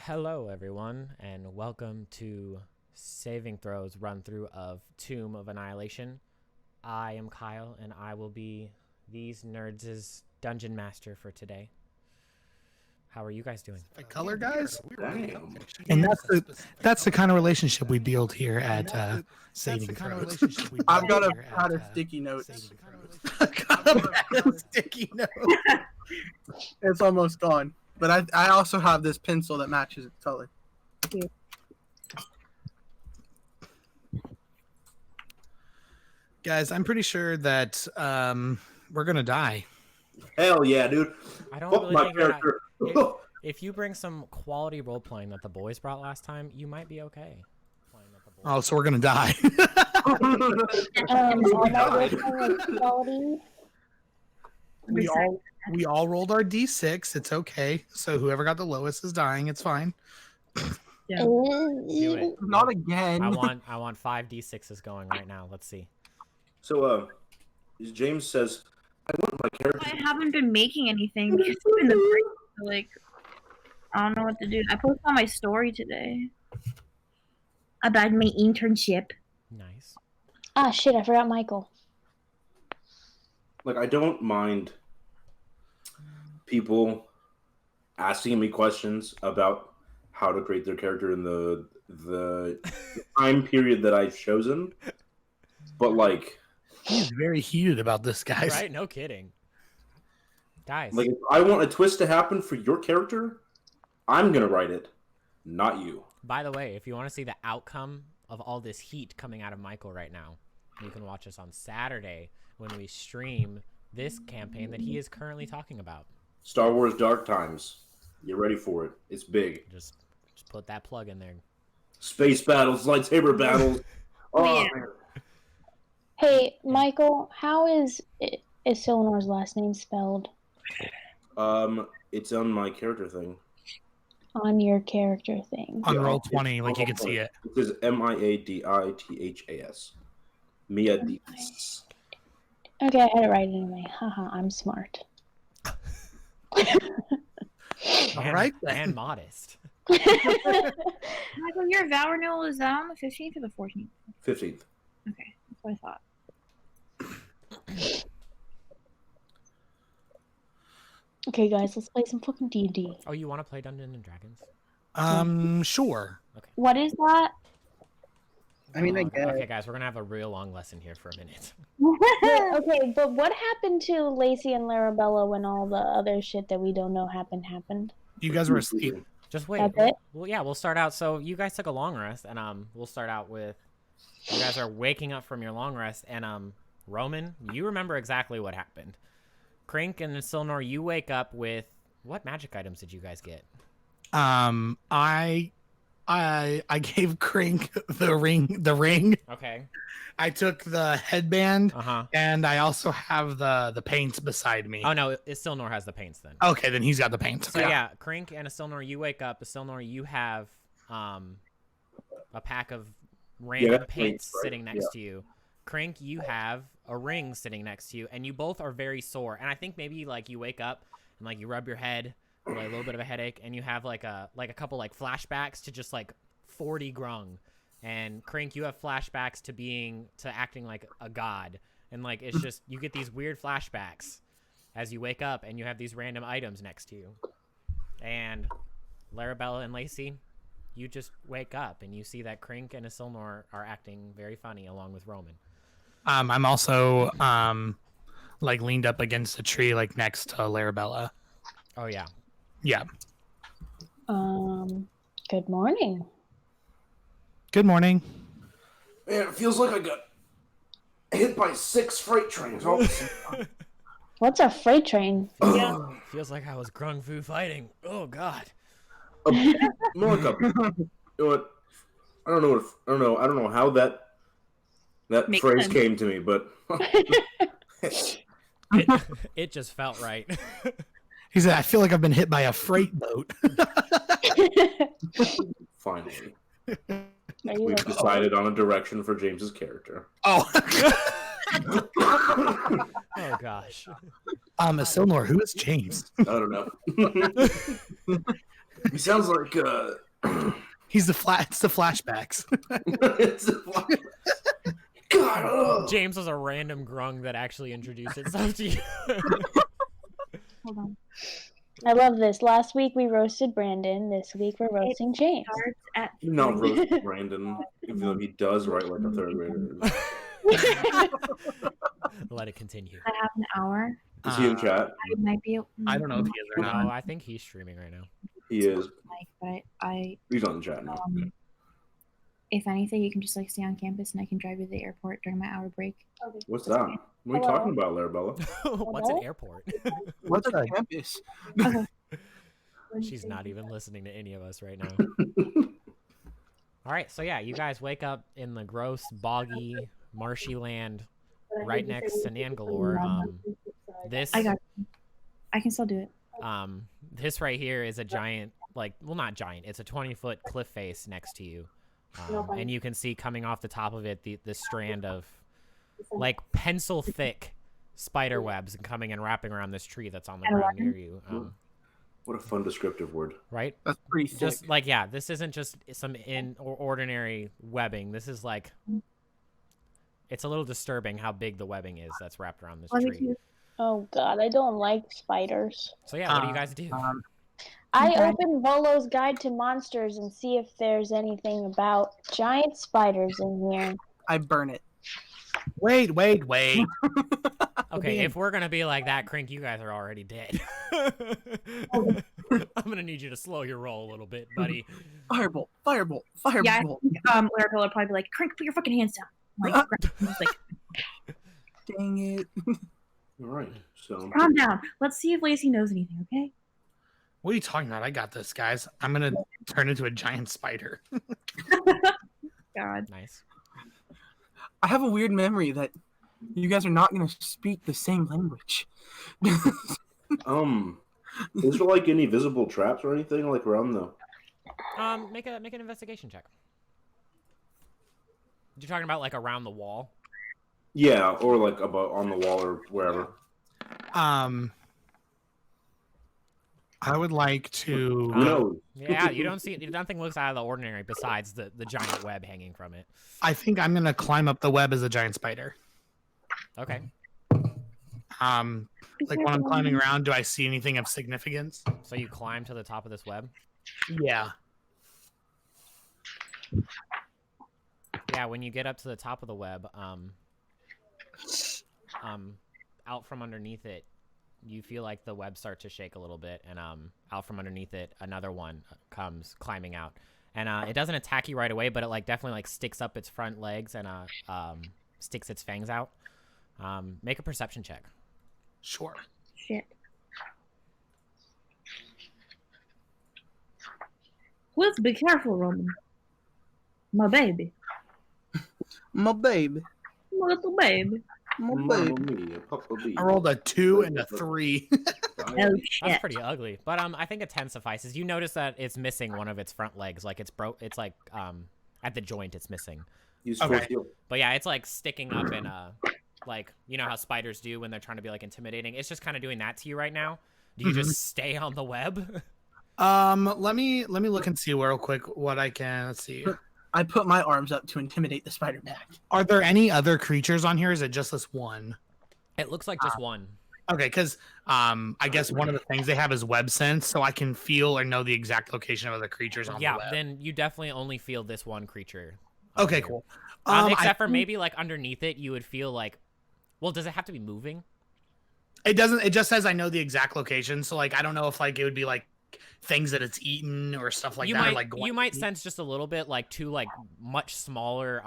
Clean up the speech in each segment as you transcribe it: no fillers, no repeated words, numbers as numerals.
Hello, everyone, and welcome to Saving Throws run through of Tomb of Annihilation. I am Kyle, and I will be these nerds' dungeon master for today. How are you guys doing? Color guys, Damn. and that's the kind of relationship we build here at Saving Throws. I've got a pad of sticky notes. Sticky note. It's almost gone. But I also have this pencil that matches its color. Guys, I'm pretty sure that we're gonna die. Hell yeah, dude. I don't Fuck really my think character. if you bring some quality role playing that the boys brought last time, you might be okay. Oh, so we're gonna die. we all rolled our d6. It's okay. So whoever got the lowest is dying. It's fine. Yeah. Do it. Not again. I want 5 d6s going right now. Let's see. So, James says, I want my character. I haven't been making anything because I'm in the break. So, like, I don't know what to do. I posted on my story today about my internship. Nice. Ah, shit, I forgot Michael. Like, I don't mind people asking me questions about how to create their character in the time period that I've chosen. But, like... He's very heated about this, guys. Right? No kidding. Guys. Like, if I want a twist to happen for your character, I'm going to write it, not you. By the way, if you want to see the outcome of all this heat coming out of Michael right now, you can watch us on Saturday when we stream this campaign that he is currently talking about. Star Wars Dark Times. Get ready for it. It's big. Just put that plug in there. Space battles, lightsaber battles. Oh, Yeah. man. Hey, Michael, how is Silnor's last name spelled It's on my character thing. on your character thing? On roll 20, like you can see it. It says Miadithas. Miadithas. Okay, I had it right anyway. Haha, I'm smart. All right, then. And modest. Michael, your vow renewal is that on the 15th or the 14th? 15th. Okay, that's what I thought. Okay, guys, let's play some fucking D&D. Oh, you want to play Dungeons and Dragons? Sure. What is that? I mean, I Okay, guess. okay, guys, we're gonna have a real long lesson here for a minute. Okay, but what happened to Lacey and Larabella when all the other shit that we don't know happened? You guys were asleep. Just wait. That's it? Well, yeah, we'll start out. So you guys took a long rest, and we'll start out with you guys are waking up from your long rest, and Roman, you remember exactly what happened. Krink and Silnor, you wake up with what magic items did you guys get? I gave Krink the ring. Okay. I took the headband, Uh-huh. and I also have the paints beside me. Oh no, Silnor has the paints then. Okay, then he's got the paints. So yeah, Krink and Silnor, you wake up. Silnor, you have a pack of random Yeah, paints paints, right? sitting next to you. Krink, you have a ring sitting next to you, and you both are very sore. And I think maybe like you wake up and like you rub your head, with, like, a little bit of a headache, and you have like a couple like flashbacks to just like 40 grung. And Krink, you have flashbacks to acting like a god, and like it's just you get these weird flashbacks as you wake up, and you have these random items next to you. And Larabella and Lacey, you just wake up and you see that Krink and Isilnor are acting very funny along with Roman. I'm also like leaned up against a tree, like next to Larabella. Oh yeah. Yeah. Good morning. Good morning. Man, it feels like I got hit by 6 freight trains. What's a freight train? Yeah. Feels like I was grung fu fighting. Oh god. More like a, you know what? I don't know how that Makes phrase sense. came to me, but It just felt right. He said, "I feel like I've been hit by a freight boat." finally, Are you we've like, decided on a direction for James's character. Oh. Oh gosh. Silnor, who is James? I don't know. He sounds like It's the flashbacks. it's a God. James was a random grung that actually introduced itself to you. Hold on. I love this. Last week we roasted Brandon. This week we're roasting James. Starts at Do not roast Brandon, even though he does write like a third grader. Let it continue. I have an hour. Is he in chat? I might be. I don't know if he is or No, not. I think he's streaming right now. He is. But I He's not in chat now. if anything, you can just like stay on campus and I can drive you to the airport during my hour break. What's that? What are you talking about, Larabella? What's an airport? What's a campus? She's not even listening to any of us right now. All right, so yeah, you guys wake up in the gross, boggy, marshy land right next to Nangalore. This I got you. I can still do it. this right here is a giant, like, well, not giant. It's a 20-foot cliff face next to you, and you can see coming off the top of it the strand of like pencil thick spider webs coming and wrapping around this tree that's on the ground near you. What a fun descriptive word. Right? That's pretty thick. Just like, yeah, this isn't just some ordinary webbing. This is like, it's a little disturbing how big the webbing is that's wrapped around this tree. Oh God, I don't like spiders. So yeah, what do you guys do? I open Volo's Guide to Monsters and see if there's anything about giant spiders in here. I burn it. Wait. Okay, if we're gonna be like that, Crink, you guys are already dead. I'm gonna need you to slow your roll a little bit, buddy. Firebolt. Yeah, Larabella will probably be like, Crink, put your fucking hands down. Like, Dang it. All right, so calm down. Let's see if Lacey knows anything, okay? What are you talking about? I got this, guys. I'm gonna turn into a giant spider. God. Nice. I have a weird memory that you guys are not going to speak the same language. is there like any visible traps or anything like around the? Make an investigation check. You're talking about like around the wall? Yeah, or like about on the wall or wherever. I would like to. No. Yeah, you don't see nothing looks out of the ordinary besides the giant web hanging from it. I think I'm gonna climb up the web as a giant spider. Okay. Like when I'm climbing around, do I see anything of significance? So you climb to the top of this web? Yeah. Yeah, when you get up to the top of the web, out from underneath it, you feel like the web starts to shake a little bit, and out from underneath it, another one comes climbing out, and it doesn't attack you right away, but it like definitely like sticks up its front legs and sticks its fangs out. Make a perception check. Sure. Shit. Let's be careful, Roman. My baby. My baby. My little baby. My Mamma baby. mia, Papa B. I rolled a 2 and a 3. Oh, That's shit. pretty ugly, but I think a 10 suffices. You notice that it's missing one of its front legs, like it's broke. It's like at the joint, it's missing. Use Okay. force field. But yeah, it's like sticking up in like, you know how spiders do when they're trying to be like intimidating. It's just kind of doing that to you right now. Do you just stay on the web? Let me look and see real quick what I can. Let's see. I put my arms up to intimidate the spider back. Are there any other creatures on here? Or is it just this one? It looks like just one. Okay, because I guess one of the things they have is web sense, so I can feel or know the exact location of other creatures on Yeah, the web. then you definitely only feel this one creature. Okay, here. cool. Except I for maybe like underneath it, you would feel like, well, does it have to be moving? It doesn't. It just says I know the exact location, so like I don't know if like it would be like things that it's eaten or stuff like you that. might Like you might sense just a little bit like two like much smaller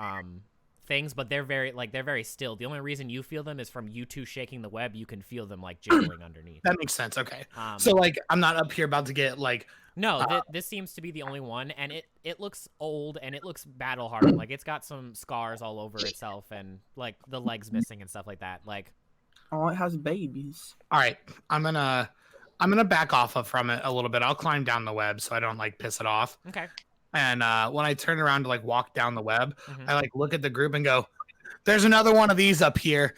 things, but they're very still. The only reason you feel them is from you two shaking the web. You can feel them like jiggling underneath. That makes sense. Okay, Um, so like I'm not up here about to get like. No, this seems to be the only one, and it looks old and it looks battle hardened. Like it's got some scars all over itself, and like the legs missing and stuff like that. Like, Oh, it has babies. All right, I'm gonna back off from it a little bit. I'll climb down the web so I don't like piss it off. okay, And when I turn around to like walk down the web, Mhm. I like look at the group and go, "There's another one of these up here."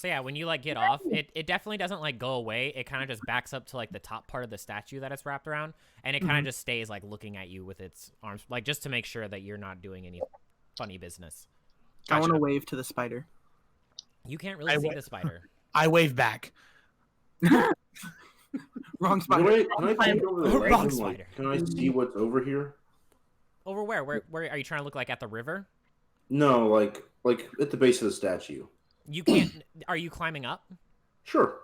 So yeah, when you like get off, it definitely doesn't like go away. It kind of just backs up to like the top part of the statue that it's wrapped around, and it kind of just stays like looking at you with its arms, like just to make sure that you're not doing any funny business. I want Gotcha. to wave to the spider. You can't really see the spider. I wave back. Wrong Can spider. I peek over the ledge Wrong and, spider. Can I see what's over here? Over where? Where are you trying to look like at the river? No, like at the base of the statue. You can't. Are you climbing up? Sure.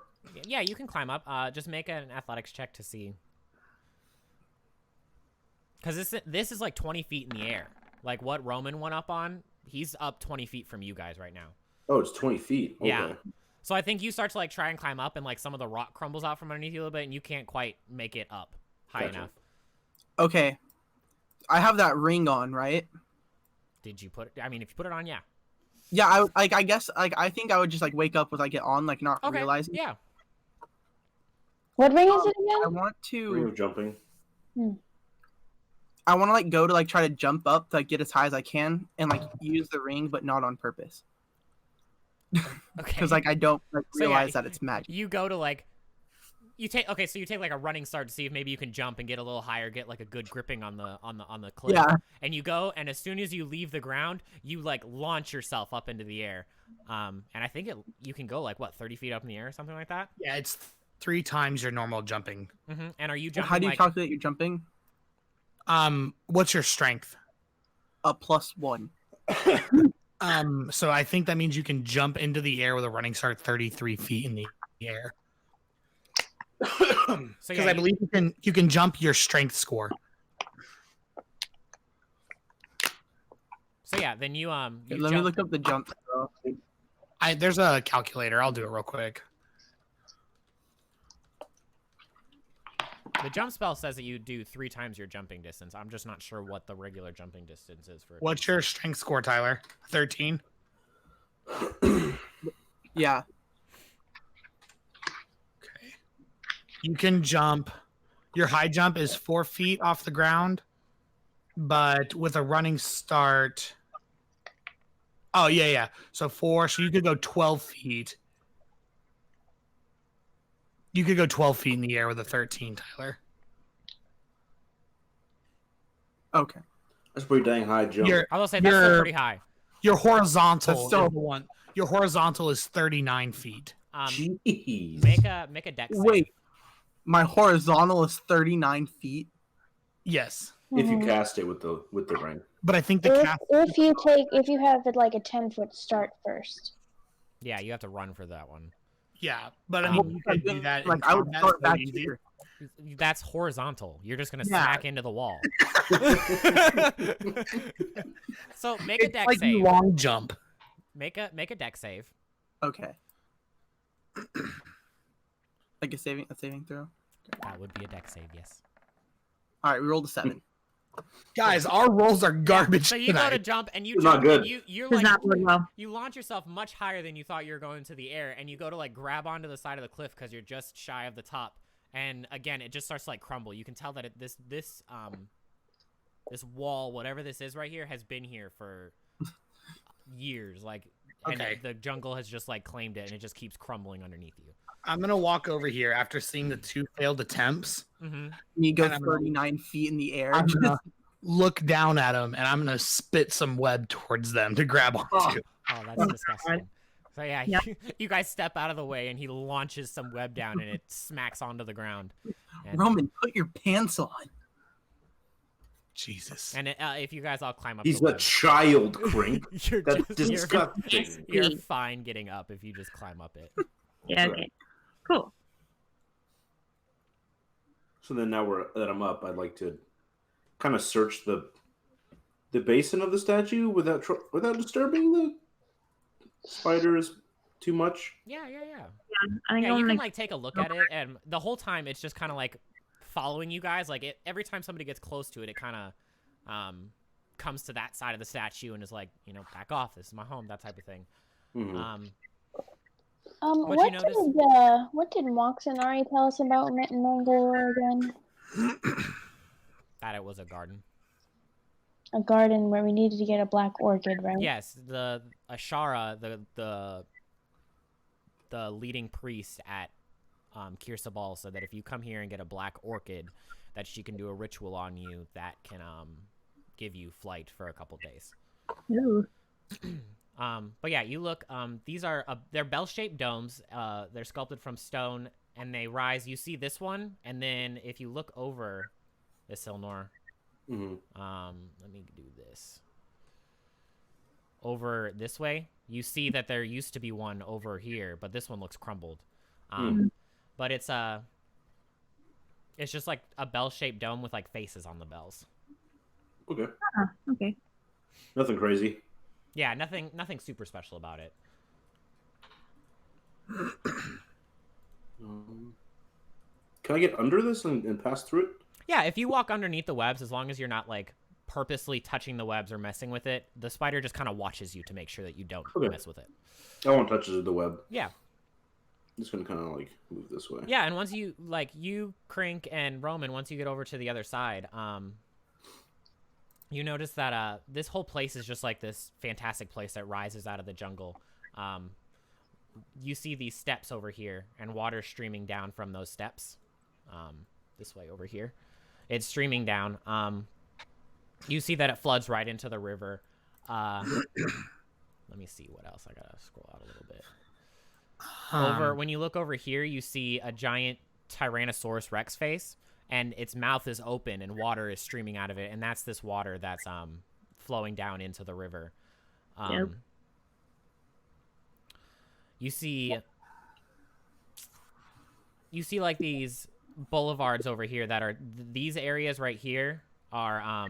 Yeah, you can climb up. Just make an athletics check to see. Because this is like 20 feet in the air. Like what Roman went up on, he's up 20 feet from you guys right now. Oh, it's 20 feet. Okay. Yeah. So I think you start to like try and climb up, and like some of the rock crumbles out from underneath you a little bit, and you can't quite make it up high Gotcha. enough. Okay. I have that ring on, right? Did you put it? I mean, if you put it on, yeah. Yeah, I guess I think I would just like wake up with like it on, like not Okay. realizing. Yeah. What ring is it I again? want Ring to of jumping. I want to like go to like try to jump up to like, get as high as I can and like use the ring, but not on purpose. Okay. Because like I don't like So, yeah, realize that it's magic. you go to like you take so you take like a running start to see if maybe you can jump and get a little higher, get like a good gripping on the cliff. Yeah. And you go, and as soon as you leave the ground, you like launch yourself up into the air. And I think you can go like what 30 feet up in the air or something like that. Yeah, it's 3 times your normal jumping. And are you jumping? How do you like, calculate your jumping? What's your strength? A +1. So I think that means you can jump into the air with a running start 33 feet in the air. So Because yeah, I believe you can jump your strength score. So yeah, then you Let me jump- look up the jump throw. There's a calculator. I'll do it real quick. The jump spell says that you do 3 times your jumping distance. I'm just not sure what the regular jumping distance is for. What's your strength score, Tyler? 13. Yeah. Okay. You can jump. Your high jump is 4 feet off the ground, but with a running start. Oh yeah. So 4. So you could go 12 feet. You could go 12 feet in the air with a 13, Tyler. Okay. That's pretty dang high jump. I will say that's still pretty high. Your horizontal That's still- is the one. Your horizontal is 39 feet. Jeez. Make a dex save. Wait. My horizontal is 39 feet. Yes, If you Mhm. cast it with the ring. but I think the cast. If you have it like a 10-foot start first. Yeah, you have to run for that one. Yeah, but I mean, you could do that. in Like I would combat, start so back easy. here. That's horizontal. You're just gonna Yeah. smack into the wall. So make a It's dex like save. long jump. Make a dex save. Okay. Like a saving throw. That would be a dex save, yes. All right, we rolled a 7. Guys, our rolls are garbage So you go to tonight. jump and you It's jump not and good. you're Does like not work well. you launch yourself much higher than you thought you were going to the air, and you go to like grab onto the side of the cliff because you're just shy of the top. And again, it just starts to like crumble. You can tell that this wall, whatever this is right here, has been here for years. Like, and Okay. the jungle has just like claimed it, and it just keeps crumbling underneath you. I'm gonna walk over here after seeing the 2 failed attempts. Mm-hmm. You go And I'm gonna- 39 feet in the air. I'm gonna look down at them and I'm gonna spit some web towards them to grab onto. Oh, that's disgusting. So yeah, Yep. you guys step out of the way, and he launches some web down, and it smacks onto the ground. And, Roman, put your pants on. Jesus. and if you guys all climb up, He's the a web, child, Crink. you're That's just, disgusting. you're fine getting up if you just climb up it. Yeah, okay. Cool. So then now that I'm up, I'd like to kind of search the basin of the statue without disturbing the spiders too much. Yeah. I think Yeah, I'm you can gonna like take a look at it, and the whole time it's just kind of like following you guys. Like every time somebody gets close to it, it kind of comes to that side of the statue and is like, back off. This is my home. That type of thing. Mhm. What'd you notice? What did Mox and Ari tell us about Mongol again? That it was a garden. A garden where we needed to get a black orchid, right? Yes, the Ashara, the the leading priest at Kirsabal said that if you come here and get a black orchid, that she can do a ritual on you that can give you flight for a couple days. Ooh. But yeah, you look. These are they're bell-shaped domes. They're sculpted from stone, and they rise. You see this one, and then if you look over this Ilnor, let me do this. Over this way, you see that there used to be one over here, but this one looks crumbled. But it's just like a bell-shaped dome with like faces on the bells. Okay. Okay. Nothing crazy. Yeah, nothing super special about it. Can I get under this and pass through it? Yeah, if you walk underneath the webs, as long as you're not like purposely touching the webs or messing with it, the spider just kind of watches you to make sure that you don't mess with it. I won't touch the web. Yeah. I'm just gonna kind of like move this way. Yeah, and once you Crink and Roman, once you get over to the other side, you notice that this whole place is just like this fantastic place that rises out of the jungle. You see these steps over here and water streaming down from those steps. This way over here. It's streaming down. You see that it floods right into the river. Let me see what else. I gotta scroll out a little bit. When you look over here, you see a giant Tyrannosaurus Rex face, and its mouth is open and water is streaming out of it, and that's this water that's flowing down into the river. Yep. You see like these boulevards over here that are these areas right here are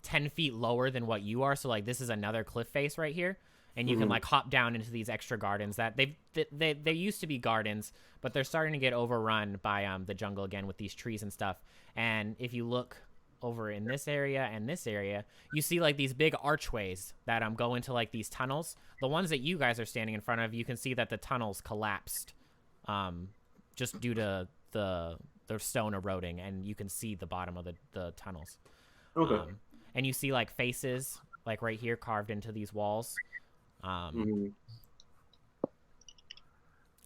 10 feet lower than what you are. So like this is another cliff face right here, and you can like hop down into these extra gardens that they used to be gardens, but they're starting to get overrun by the jungle again with these trees and stuff. And if you look over in this area and this area, you see like these big archways that go into like these tunnels. The ones that you guys are standing in front of, you can see that the tunnels collapsed just due to the stone eroding, and you can see the bottom of the tunnels. Okay. And you see like faces like right here carved into these walls. And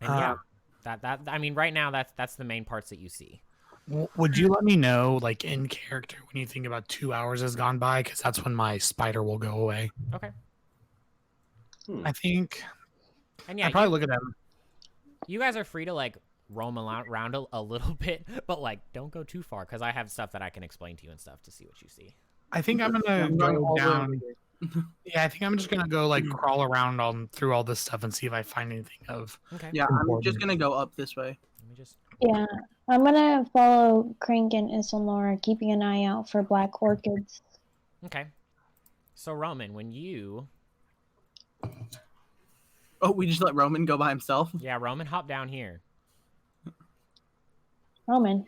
yeah, that I mean, right now that's the main parts that you see. Would you let me know, like in character, when you think about 2 hours has gone by? Because that's when my spider will go away. Okay. I think. And yeah, I probably look at them. You guys are free to like roam around a little bit, but like don't go too far, because I have stuff that I can explain to you and stuff to see what you see. I think I'm gonna go down. Yeah, I think I'm just gonna go like crawl around through all this stuff and see if I find anything of. Okay. Yeah, I'm just gonna go up this way. Let me just. Yeah, I'm gonna follow Crank and Isilnora, keeping an eye out for black orchids. Okay. So Roman, when you. Oh, we just let Roman go by himself? Yeah, Roman, hop down here. Roman.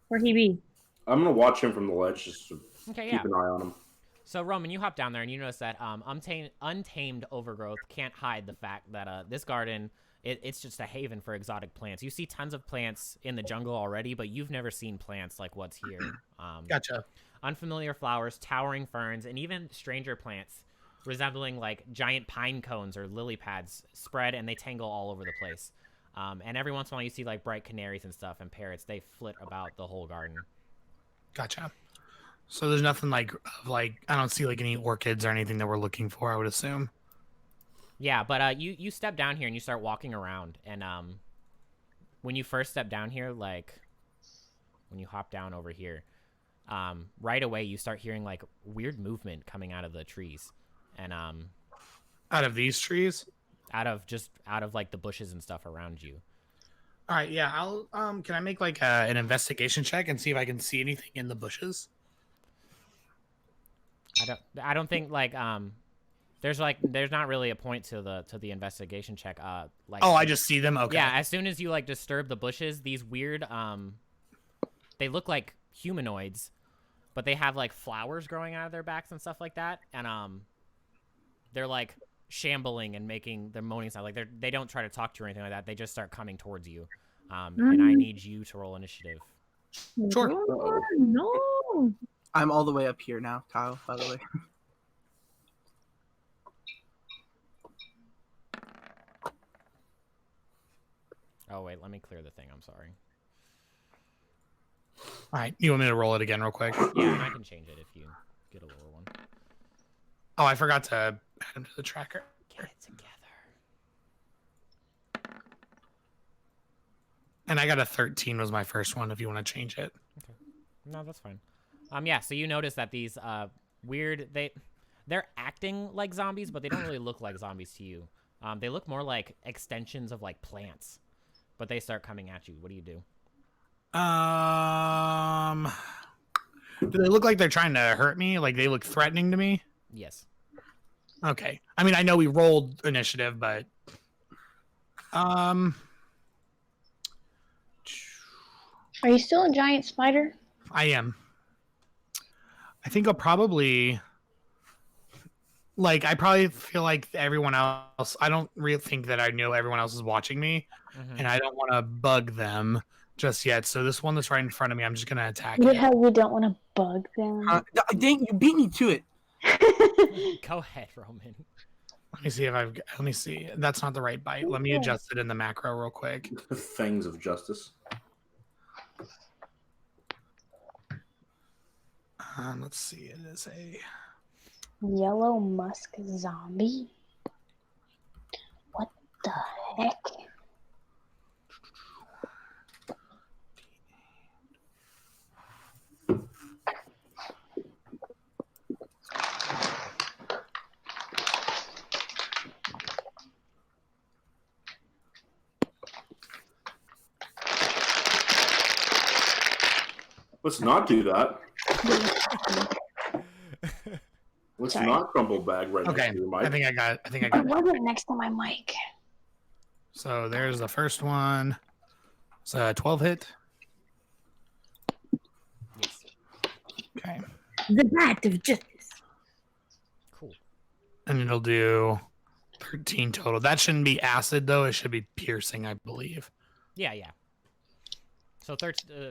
Where'd he be? I'm gonna watch him from the ledge, just to Okay, keep yeah. an eye on him. So Roman, you hop down there and you notice that untamed overgrowth can't hide the fact that this garden, it's just a haven for exotic plants. You see tons of plants in the jungle already, but you've never seen plants like what's here. Gotcha. Unfamiliar flowers, towering ferns, and even stranger plants resembling like giant pine cones or lily pads spread, and they tangle all over the place. And every once in a while you see like bright canaries and stuff and parrots. They flit about the whole garden. Gotcha. So there's nothing like I don't see like any orchids or anything that we're looking for, I would assume. Yeah, but you step down here and you start walking around, and when you first step down here, like when you hop down over here, right away you start hearing like weird movement coming out of the trees, and Out of these trees? out of like the bushes and stuff around you. All right, yeah. I'll can I make like an investigation check and see if I can see anything in the bushes? I don't think like there's not really a point to the investigation check. Like Oh, I just see them. Okay. yeah, as soon as you like disturb the bushes, these weird they look like humanoids, but they have like flowers growing out of their backs and stuff like that, and they're like shambling and making the moaning sound. Like they don't try to talk to you or anything like that. They just start coming towards you. And I need you to roll initiative. Sure. Oh, no. I'm all the way up here now, Kyle, by the way. Oh wait, let me clear the thing. I'm sorry. All right, you want me to roll it again real quick? Yeah, and I can change it if you get a lower one. Oh, I forgot to add him to the tracker. Get it together. And I got a 13 was my first one if you want to change it. No, that's fine. Yeah, so you notice that these weird they're acting like zombies, but they don't really look like zombies to you. They look more like extensions of like plants. But they start coming at you. What do you do? Do they look like they're trying to hurt me? Like they look threatening to me? Yes. Okay. I mean, I know we rolled initiative, but Are you still a giant spider? I am. I think I'll probably I probably feel like everyone else. I don't really think that I know everyone else is watching me, and I don't want to bug them just yet. So this one that's right in front of me, I'm just gonna attack it. Yeah, you don't want to bug them. Dang, you beat me to it. Go ahead, Roman. Let me see if I've. Let me see. That's not the right bite. Let me adjust it in the macro real quick. Fangs of justice. Let's see. It is a Yellow musk zombie? What the heck? Let's not do that. Let's Sorry. not crumble bag right okay. next to your mic. I think I got. I It wasn't next to my mic. So there's the first one. It's a 12 hit. Yes. Okay. The bat of justice. Cool. And it'll do 13 total. That shouldn't be acid though. It should be piercing, I believe. Yeah. So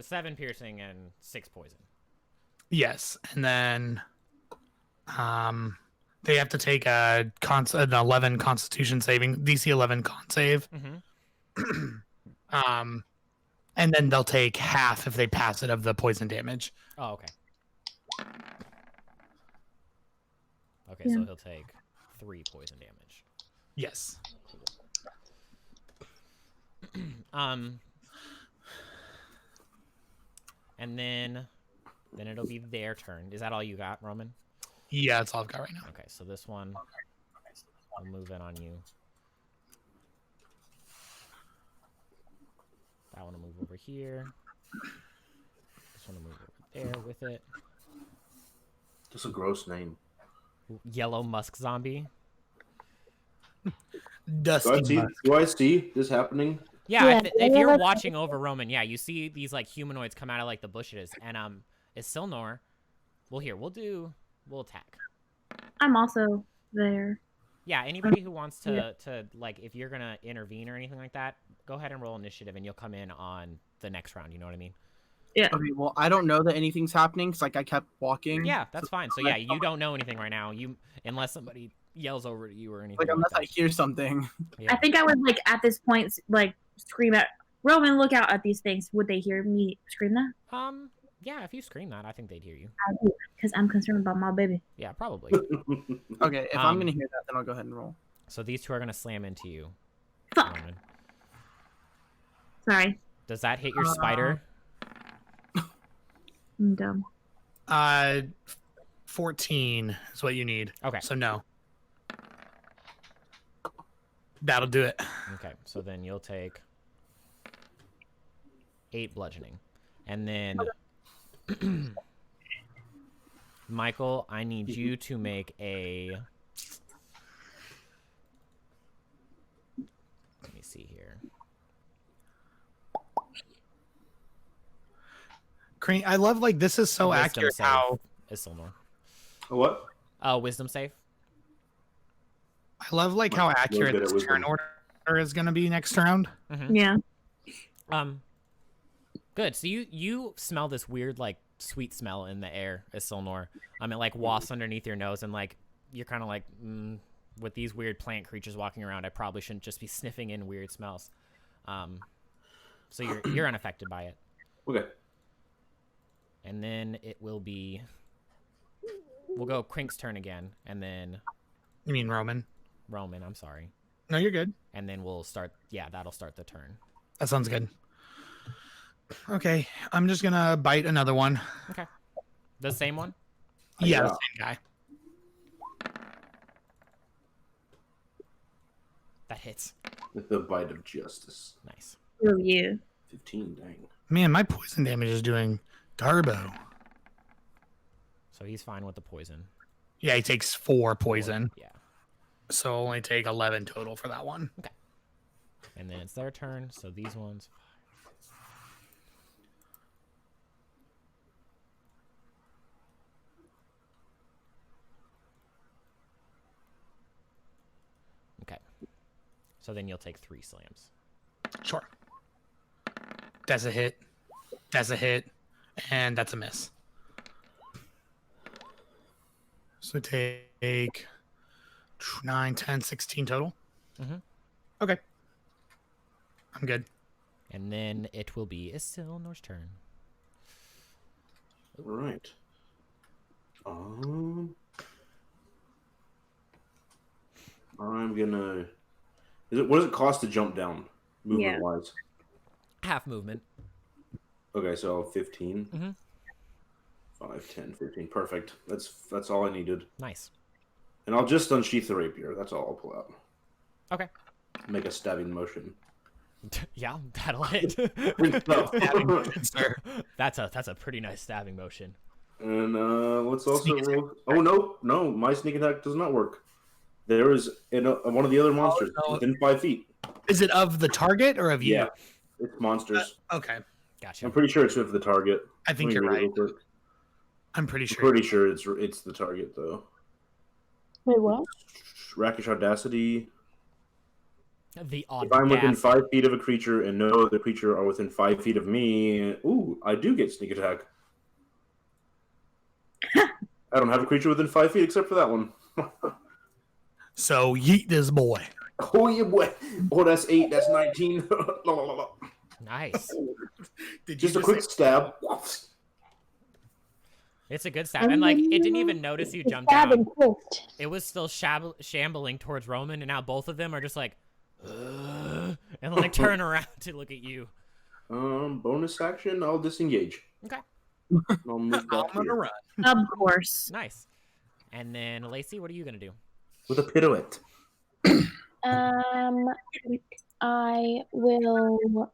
7 piercing and 6 poison. Yes, and then they have to take an 11 Constitution saving, DC 11 con save. And then they'll take half if they pass it of the poison damage. Oh, okay. Okay, Yeah. so he'll take 3 poison damage. Yes. And then it'll be their turn. Is that all you got, Roman? Yeah, that's all I've got right now. Okay, so this one, I'll move in on you. That one will move over here. This one will move over there with it. Just a gross name. Yellow musk zombie. Dusty. Do I see this happening? Yeah, Yeah, if you're that's- watching over Roman, yeah, you see these like humanoids come out of like the bushes, and is Silnor. We'll attack. I'm also there. Yeah, anybody who wants to like, if you're gonna intervene or anything like that, go ahead and roll initiative, and you'll come in on the next round. You know what I mean? Yeah. Okay, well, I don't know that anything's happening because I kept walking. Yeah, that's fine. So yeah, you don't know anything right now. Unless somebody yells over to you or anything. Unless I that. hear something. Yeah. I think I would at this point scream at Roman, look out at these things. Would they hear me scream that? Yeah, if you scream that, I think they'd hear you. I do, because I'm concerned about my baby. Yeah, probably. Okay, if I'm gonna hear that, then I'll go ahead and roll. So these two are gonna slam into you. Fuck. Roman. Sorry. Does that hit your spider? I'm dumb. 14 is what you need. Okay. So no. That'll do it. Okay, so then you'll take 8 bludgeoning. And then, Michael, I need you to make a... Let me see here. I love this is so Wisdom accurate save. how Is Silnor. What? Wisdom save. I love how Really accurate good at this wisdom. turn order is going to be next round. Yeah. Good. So you smell this weird sweet smell in the air as Silnor. It wafts underneath your nose, and you're kind of with these weird plant creatures walking around, I probably shouldn't just be sniffing in weird smells. So you're unaffected by it. Okay. And then it will be. We'll go Crink's turn again, and then You mean Roman? Roman. I'm sorry. No, you're good. And then we'll start. Yeah, that'll start the turn. That sounds good. Okay, I'm just gonna bite another one. Okay. The same one. Yeah, the Yeah. same guy. That hits. The bite of justice. Nice. Screw you. 15, dang. Man, my poison damage is doing garbo. So he's fine with the poison. Yeah, he takes 4 poison, Yeah. so I'll only take 11 total for that one. And then it's their turn. So these ones. Okay. So then you'll take 3 slams. Sure. That's a hit. That's a hit. And that's a miss. So take 9, 10, 16 total. Mhm. Okay. I'm good. And then it will be Isilnor's turn. All right. I'm gonna. What does it cost to jump down, movement wise? Half movement. Okay, so 15. Mhm. 5, 10, 15. Perfect. That's all I needed. Nice. And I'll just unsheath the rapier. That's all I'll pull out. Okay. Make a stabbing motion. Yeah, that'll hit. No. Sir. That's a pretty nice stabbing motion. And let's also Sneak roll. Oh no, my sneak attack does not work. There is one of the other monsters no. within 5 feet. Is it of the target or of you? Yeah, it's monsters. Okay. Gotcha. I'm pretty sure it's with the target. I think Let me you're read it right. real quick. I'm pretty I'm sure. pretty sure it's the target though. Wait, what? Rakish audacity. The If I'm within audacity. 5 feet of a creature and no other creature are within 5 feet of me, ooh, I do get sneak attack. I don't have a creature within 5 feet except for that one. So yeet this boy. Oh yeah, boy. Oh, that's 8. That's 19. La, la, la, la. Nice. Did Just a quick stab. It's a good stab. And like it didn't even notice you jumped Stab down. and twist. It was still shambling towards Roman, and now both of them are just like and like turn around to look at you. Bonus action, I'll disengage. Okay. I'll move I'm back gonna here. run. Of course. Nice. And then Lacey, what are you gonna do? With a pirouette. I will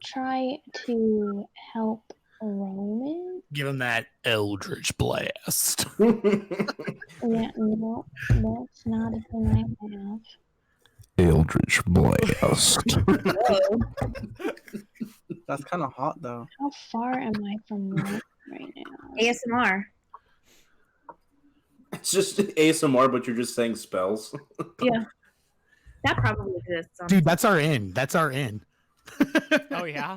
try to help Roman. Give him that Eldritch Blast. Yeah, no, that's not a thing I have. Eldritch Blast. That's kind of hot though. How far am I from Roman right now? ASMR. It's just ASMR, but you're just saying spells. Yeah. That probably exists. Dude, that's our in. That's our in. Oh yeah?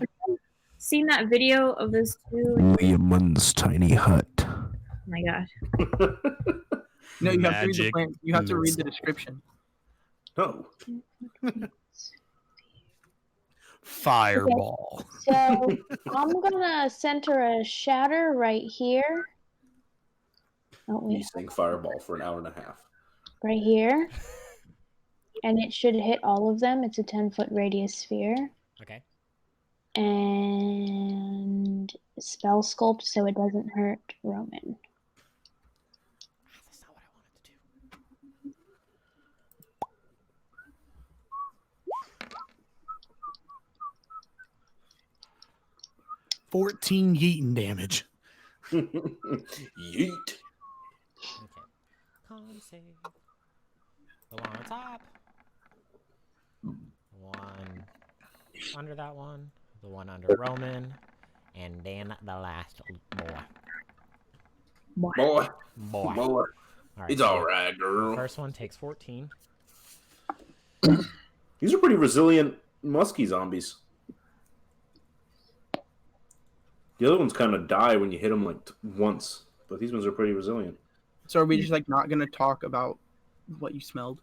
Seen that video of this dude? William's tiny hut. Oh my gosh. No, you have to read the Magic plan. You have to read the missile. description. No. Fireball. So I'm gonna center a shatter right here. Oh You wait, sing fireball for an hour and a half. right here. And it should hit all of them. It's a 10-foot radius sphere. Okay. And spell sculpt so it doesn't hurt Roman. That's not what I wanted to do. 14 yeeting damage. Yeet. Okay. Con save. The one on top. One under that one. The one under Roman. And then the last boy. Boy. Boy. Boy. All right, It's so alright, girl. First one takes 14. These are pretty resilient musky zombies. The other ones kind of die when you hit them like once, but these ones are pretty resilient. So are we just like not gonna talk about what you smelled?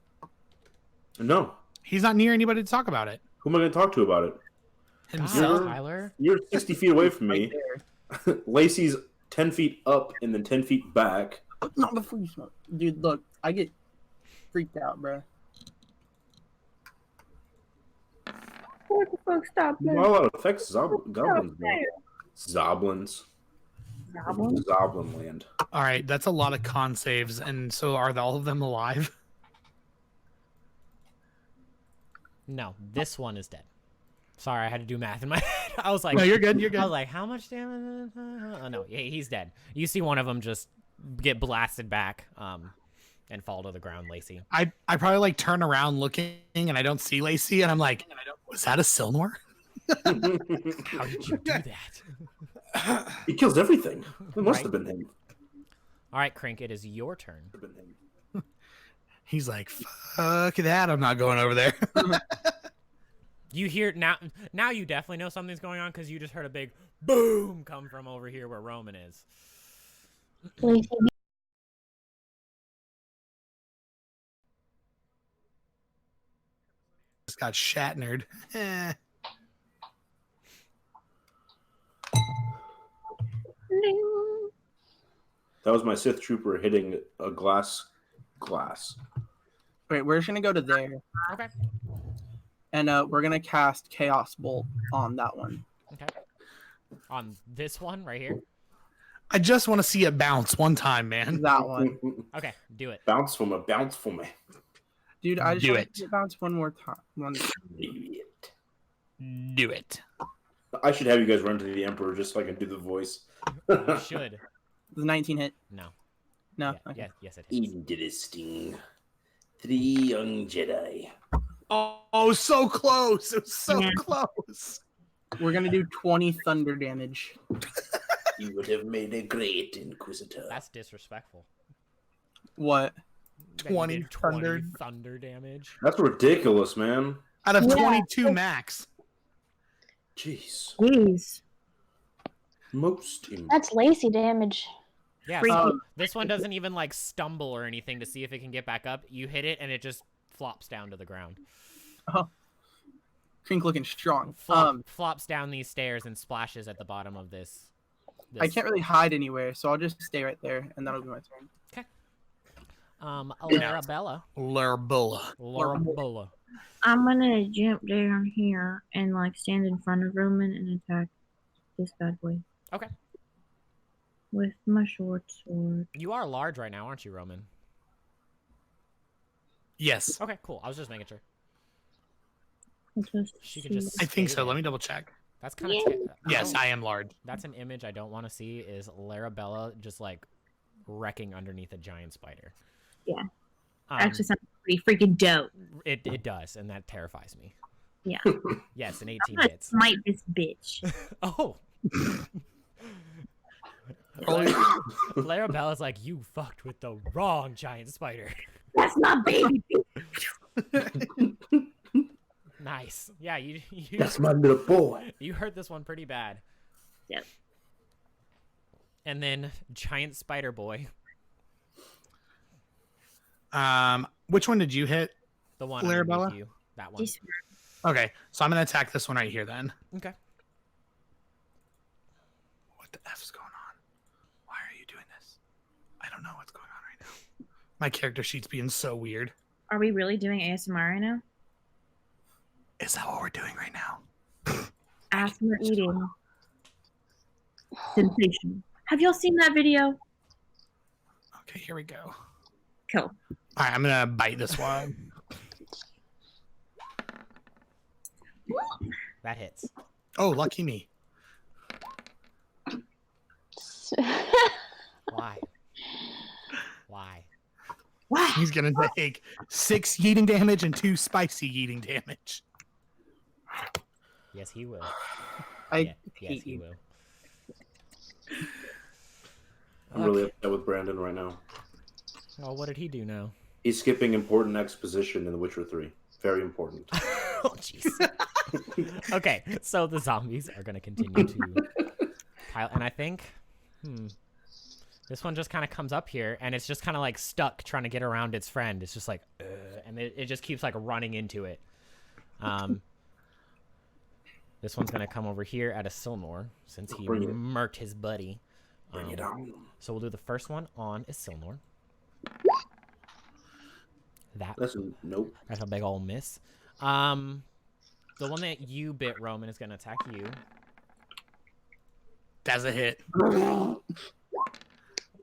No. He's not near anybody to talk about it. Who am I going to talk to about it? himself. Tyler. You're 60 feet away from me. Right there. Lacey's 10 feet up and then 10 feet back. Not before you smoke. Dude, look, I get freaked out, bro. What the fuck? Stop Not a that. lot of effects. Goblins, man. Zoblins. Goblin? Zoblin land. All right, that's a lot of con saves, and so are all of them alive? No, this one is dead. Sorry, I had to do math in my head. I was like, No, you're good. You're good. I was like, how much damage? Oh no, he's dead. You see one of them just get blasted back, and fall to the ground. Lacey. I probably like turn around looking, and I don't see Lacey, and I'm like, was that a Silnor? How did you do that? He kills everything. It must Right. have been him. All right, Crink, it is your turn. Have been him. He's like, fuck that, I'm not going over there. You hear now. Now you definitely know something's going on because you just heard a big boom come from over here where Roman is. Lacey, Just got Shatnered. Eh. Ding. That was my Sith trooper hitting a glass. Wait, we're just gonna go to there, Okay. and we're gonna cast Chaos Bolt on that one. Okay. On this one right here. I just want to see it bounce one time, man. That one, Okay, do it. Bounce for me. Bounce for me. dude. I just Do want it. to see it bounce one more time. Do it. I should have you guys run to the Emperor just so I can do the voice. You should. The 19 hit. No. No. Yeah, Okay. yes, it is. Interesting. 3 young Jedi. Oh, so close. It was so Yeah. close. We're gonna do 20 thunder damage. You would have made a great Inquisitor. That's disrespectful. What? That you 20 did thunder. thunder damage. That's ridiculous, man. Out of Yeah. 22 max. Jeez. Jeez. Most important. that's Lacey damage. Yeah, Freaky. so this one doesn't even like stumble or anything to see if it can get back up. You hit it and it just flops down to the ground. Crink looking strong. Flops down these stairs and splashes at the bottom of this. I can't really hide anywhere, so I'll just stay right there, and that'll be my turn. Larabella. Lurbulla. Larabella. I'm gonna jump down here and like stand in front of Roman and attack this bad boy. Okay. With my short sword. You are large right now, aren't you, Roman? Yes, Okay, cool. I was just making sure. She could just. I think stay so. there. Let me double check. That's kind of. Yes, I am large. That's an image I don't want to see. Is Larabella just like wrecking underneath a giant spider? Yeah. Um, Actually sounds pretty freaking dope. it does, and that terrifies me. Yeah. Yes, an I'm 18 gonna hits. smite this bitch. Oh. Larabella's like, you fucked with the wrong giant spider. That's my baby. Nice. Yeah, you That's my little boy. you hurt this one pretty bad. Yep. And then giant spider boy, Which one did you hit? the one Larabella? underneath you. That one. This- Okay, so I'm gonna attack this one right here then. Okay. What the F's going on? Why are you doing this? I don't know what's going on right now. My character sheet's being so weird. Are we really doing ASMR right now? Is that what we're doing right now? ASMR eating. Sensation. Have y'all seen that video? Okay, here we go. Cool. All right, I'm gonna bite this one. That hits. Oh, lucky me. Why? Why? Wow. He's gonna take 6 yeeting damage and 2 spicy yeeting damage. Yes, he will. I Yes, hate he you. will. I'm really upset with Brandon right now. Oh, what did he do now? He's skipping important exposition in The Witcher 3. Very important. Oh, jeez. Okay, so the zombies are gonna continue to pile, and I think, this one just kind of comes up here, and it's just kind of like stuck trying to get around its friend. It's just like, and it just keeps like running into it. This one's gonna come over here at a Isilnor since he Bring it. murked his buddy. Bring it on. So we'll do the first one on Isilnor. That's a nope. That's a big old miss. The one that you bit, Roman, is gonna attack you. That's a hit. Oh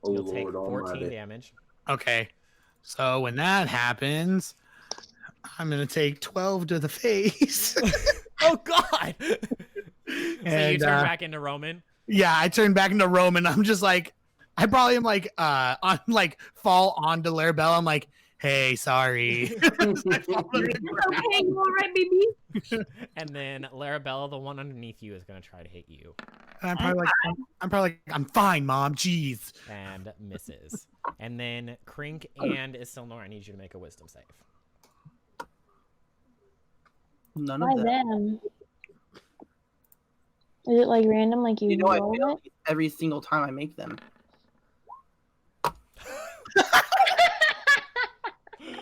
You'll take Lord 14 Almighty. damage. Okay. So when that happens, I'm gonna take 12 to the face. Oh God! So And, you turn back into Roman. Yeah, I turn back into Roman. I'm just like, I probably am like, on like fall onto Larabella. I'm like, hey, sorry. Okay, you all right, baby? And then Larabella, the one underneath you, is gonna try to hit you And I'm probably like, I'm fine, Mom. Jeez. and misses. And then Krink and Isilnor, I need you to make a wisdom save. None Why of that. them? Is it like random? Like you, You know, I roll fail it? every single time I make them.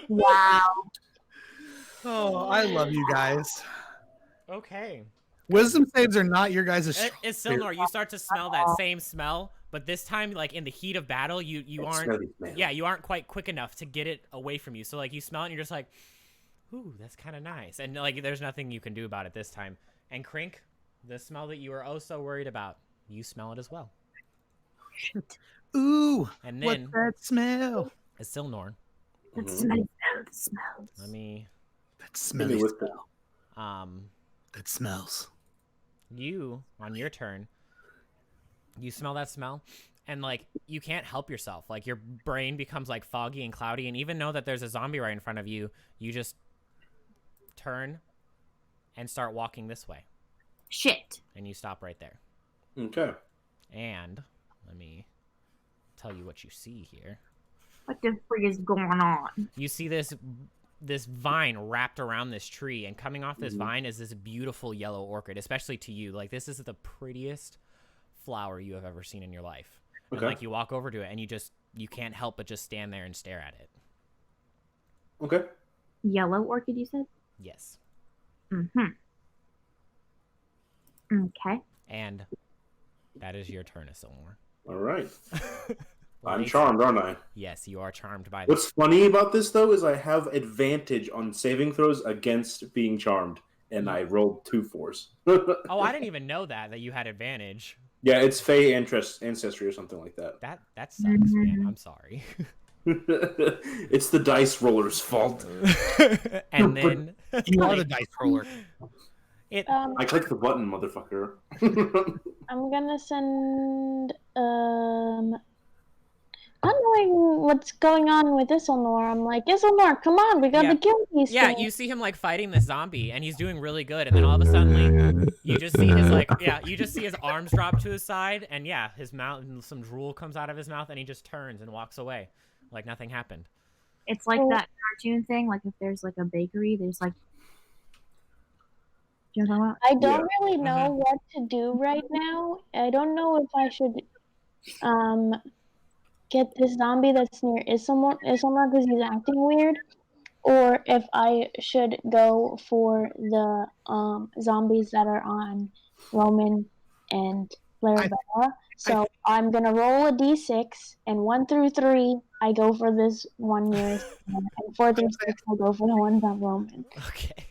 Wow. Oh, I love you guys. Okay. Wisdom saves are not your guys' Isilnor, you start to smell that same smell, but this time, like in the heat of battle, you aren't. Yeah, you aren't quite quick enough to get it away from you. So like you smell it, and you're just like, "Ooh, that's kind of nice." And like, there's nothing you can do about it this time. And Krink, the smell that you were oh so worried about, you smell it as well. Ooh, And what's then that smell? Isilnor, That Mhm. smells. That smells. let me. That Hit me smelly with the- smell. That smells. You on your turn, you smell that smell, and like you can't help yourself. Like your brain becomes like foggy and cloudy, and even know that there's a zombie right in front of you, you just turn and start walking this way, Shit. and you stop right there. Okay. And let me tell you what you see here. What the frig is going on? You see this vine wrapped around this tree, and coming off this vine is this beautiful yellow orchid, especially to you. Like, this is the prettiest flower you have ever seen in your life. And Okay. like, you walk over to it, and you can't help but just stand there and stare at it. Okay. Yellow orchid, you said? Yes. Mm-hmm. Okay. And that is your turn, Isilnor. All right. I'm Lacey- charmed, aren't I? Yes, you are charmed by this. What's funny about this though is I have advantage on saving throws against being charmed, and I rolled 2 4s. Oh, I didn't even know that you had advantage. Yeah, it's Fey ancestry or something like that. That sucks, man. I'm sorry. It's the dice roller's fault. And then You are the dice roller. I clicked the button, motherfucker. I'm gonna send not knowing what's going on with Isilnor, I'm like, Isilnor, come on, we got Yeah. to kill these yeah, things. you see him like fighting the zombie, and he's doing really good. And then all of a sudden, you just see his you just see his arms drop to his side, and yeah, his mouth, and some drool comes out of his mouth, and he just turns and walks away, like nothing happened. It's like Oh. that cartoon thing. Like if there's like a bakery, there's like. Do you know what I'm talking about? I don't really know what to do right now. I don't know if I should get this zombie that's near Isilnor because he's acting weird, or if I should go for the zombies that are on Roman and Larabella. So I'm gonna roll a d6, and 1 through 3 I go for this one nearest one, and 4 through 6 I go for the ones on Roman. Okay.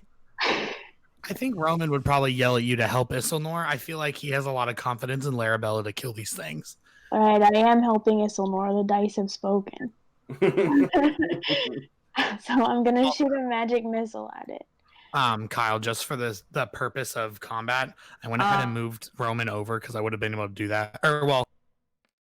I think Roman would probably yell at you to help Isilnor. I feel like he has a lot of confidence in Larabella to kill these things. All right, I am helping Isilnor. The dice have spoken. So I'm gonna shoot a magic missile at it. Kyle, just for the purpose of combat, I went ahead and moved Roman over because I would have been able to do that. Or well,